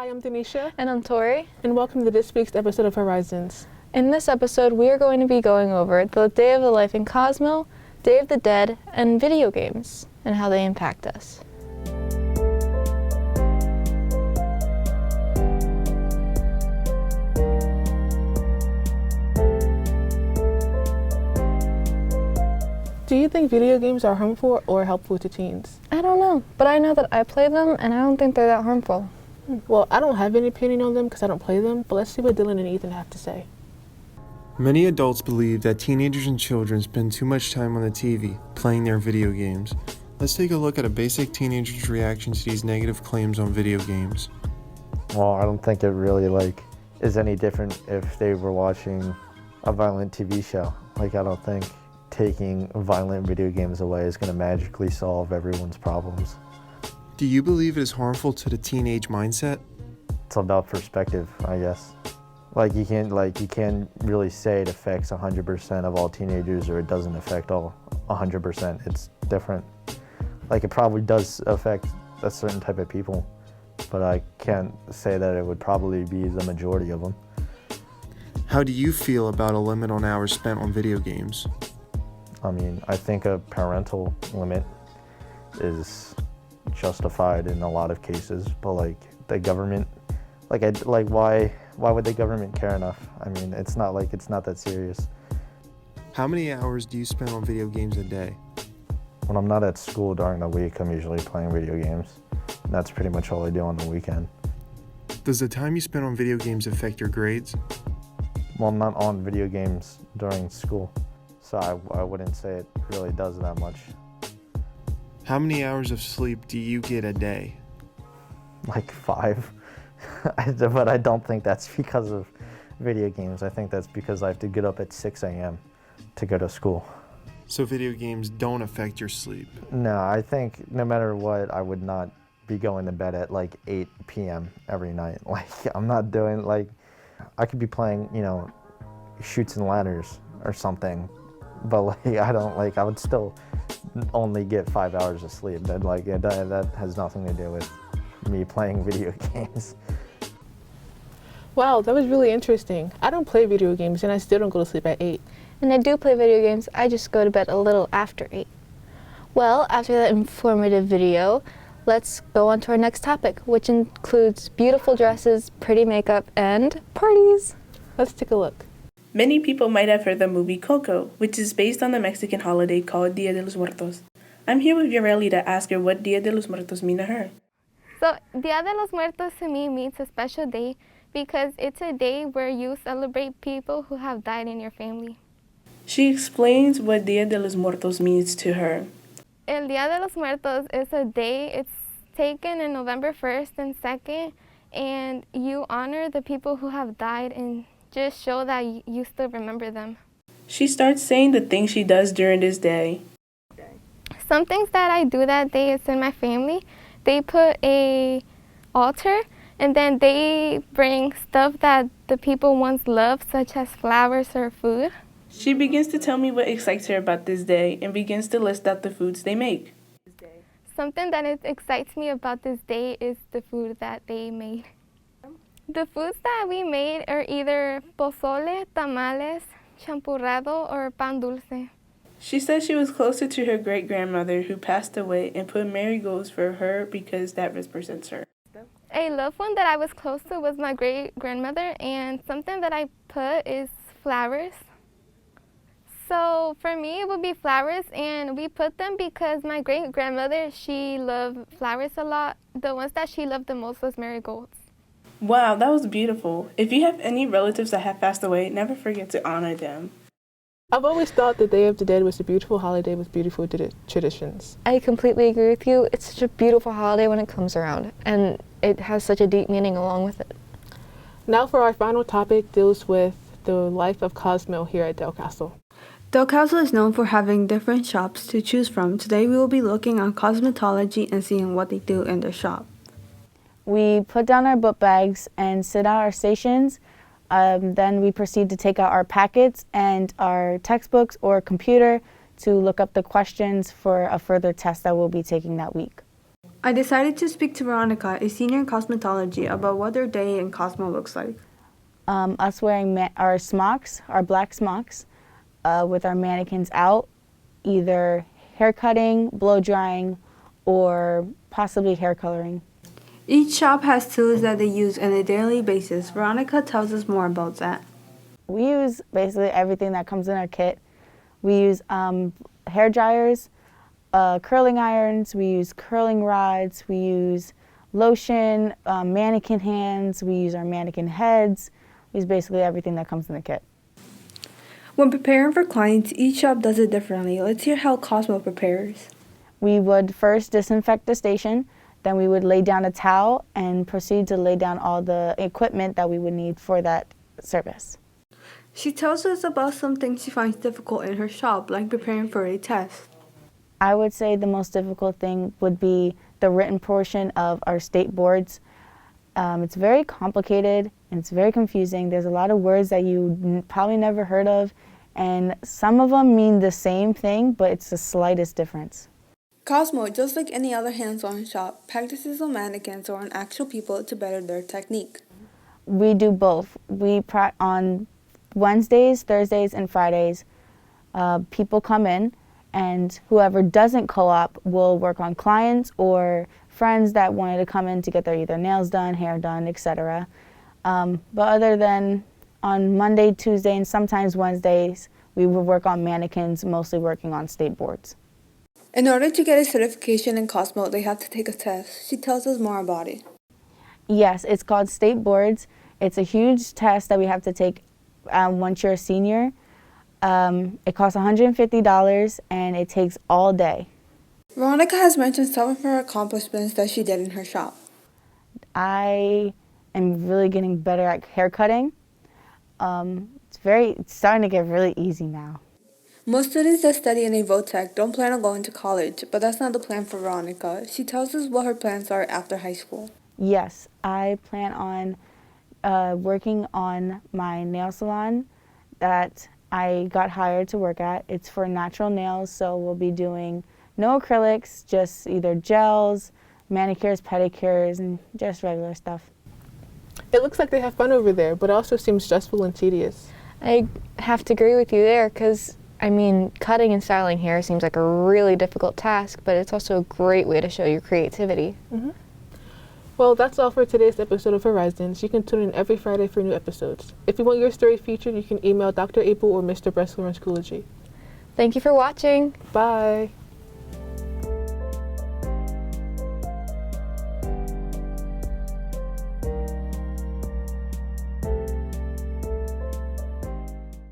Hi, I'm Denisha. And I'm Tori. And welcome to this week's episode of Horizons. In this episode, we are going to be going over the day of the life in Cosmo, Day of the Dead, and video games, and how they impact us. Do you think video games are harmful or helpful to teens? I don't know, but I know that I play them, and I don't think they're that harmful. Well, I don't have any opinion on them because I don't play them, but let's see what Dylan and Ethan have to say. Many adults believe that teenagers and children spend too much time on the TV, playing their video games. Let's take a look at a basic teenager's reaction to these negative claims on video games. Well, I don't think it really is any different if they were watching a violent TV show. I don't think taking violent video games away is going to magically solve everyone's problems. Do you believe it is harmful to the teenage mindset? It's about perspective, I guess. You can't really say it affects 100% of all teenagers or it doesn't affect all 100%. It's different. It probably does affect a certain type of people, but I can't say that it would probably be the majority of them. How do you feel about a limit on hours spent on video games? I think a parental limit is justified in a lot of cases, but the government, why would the government care enough? It's not that serious. How many hours do you spend on video games a day? When I'm not at school during the week, I'm usually playing video games. And that's pretty much all I do on the weekend. Does the time you spend on video games affect your grades? Well, I'm not on video games during school, so I wouldn't say it really does that much. How many hours of sleep do you get a day? 5. But I don't think that's because of video games. I think that's because I have to get up at 6 a.m. to go to school. So video games don't affect your sleep? No, I think no matter what, I would not be going to bed at 8 p.m. every night. I'm not doing, I could be playing, Chutes and Ladders or something, but I would still only get 5 hours of sleep. That has nothing to do with me playing video games. Wow, that was really interesting. I don't play video games and I still don't go to sleep at 8. And I do play video games, I just go to bed a little after 8. Well, after that informative video, let's go on to our next topic, which includes beautiful dresses, pretty makeup, and parties. Let's take a look. Many people might have heard the movie Coco, which is based on the Mexican holiday called Dia de los Muertos. I'm here with Yareli to ask her what Dia de los Muertos mean to her. So, Dia de los Muertos to me means a special day because it's a day where you celebrate people who have died in your family. She explains what Dia de los Muertos means to her. El Dia de los Muertos is a day, it's taken in November 1st and 2nd, and you honor the people who have died and just show that you still remember them. She starts saying the things she does during this day. Some things that I do that day is in my family. They put a altar and then they bring stuff that the people once loved, such as flowers or food. She begins to tell me what excites her about this day and begins to list out the foods they make. Something that excites me about this day is the food that they made. The foods that we made are either pozole, tamales, champurrado, or pan dulce. She said she was closer to her great-grandmother who passed away and put marigolds for her because that represents her. A loved one that I was close to was my great-grandmother, and something that I put is flowers. So for me, it would be flowers, and we put them because my great-grandmother, she loved flowers a lot. The ones that she loved the most was marigolds. Wow, that was beautiful. If you have any relatives that have passed away, never forget to honor them. I've always thought the Day of the Dead was a beautiful holiday with beautiful traditions. I completely agree with you. It's such a beautiful holiday when it comes around, and it has such a deep meaning along with it. Now for our final topic deals with the life of Cosmo here at Del Castle. Del Castle is known for having different shops to choose from. Today we will be looking on cosmetology and seeing what they do in their shop. We put down our book bags and sit at our stations. Then we proceed to take out our packets and our textbooks or computer to look up the questions for a further test that we'll be taking that week. I decided to speak to Veronica, a senior in cosmetology, about what their day in Cosmo looks like. Us wearing our smocks, our black smocks, with our mannequins out, either hair cutting, blow drying, or possibly hair coloring. Each shop has tools that they use on a daily basis. Veronica tells us more about that. We use basically everything that comes in our kit. We use hair dryers, curling irons, we use curling rods, we use lotion, mannequin hands, we use our mannequin heads. We use basically everything that comes in the kit. When preparing for clients, each shop does it differently. Let's hear how Cosmo prepares. We would first disinfect the station, then we would lay down a towel and proceed to lay down all the equipment that we would need for that service. She tells us about some things she finds difficult in her shop, like preparing for a test. I would say the most difficult thing would be the written portion of our state boards. It's very complicated and it's very confusing. There's a lot of words that you probably never heard of, and some of them mean the same thing, but it's the slightest difference. Cosmo, just like any other hands-on shop, practices on mannequins or on actual people to better their technique. We do both. On Wednesdays, Thursdays, and Fridays, people come in, and whoever doesn't co-op will work on clients or friends that wanted to come in to get their either nails done, hair done, etc. But other than on Monday, Tuesday, and sometimes Wednesdays, we would work on mannequins, mostly working on state boards. In order to get a certification in Cosmo, they have to take a test. She tells us more about it. Yes, it's called state boards. It's a huge test that we have to take once you're a senior. It costs $150 and it takes all day. Veronica has mentioned some of her accomplishments that she did in her shop. I am really getting better at hair cutting. It's starting to get really easy now. Most students that study in a VOTEC don't plan on going to college, but that's not the plan for Veronica. She tells us what her plans are after high school. Yes, I plan on working on my nail salon that I got hired to work at. It's for natural nails, so we'll be doing no acrylics, just either gels, manicures, pedicures, and just regular stuff. It looks like they have fun over there, but it also seems stressful and tedious. I have to agree with you there because, I mean, cutting and styling hair seems like a really difficult task, but it's also a great way to show your creativity. Mm-hmm. Well, that's all for today's episode of Horizons. You can tune in every Friday for new episodes. If you want your story featured, you can email Dr. April or Mr. Bressler in Schoology. Thank you for watching. Bye.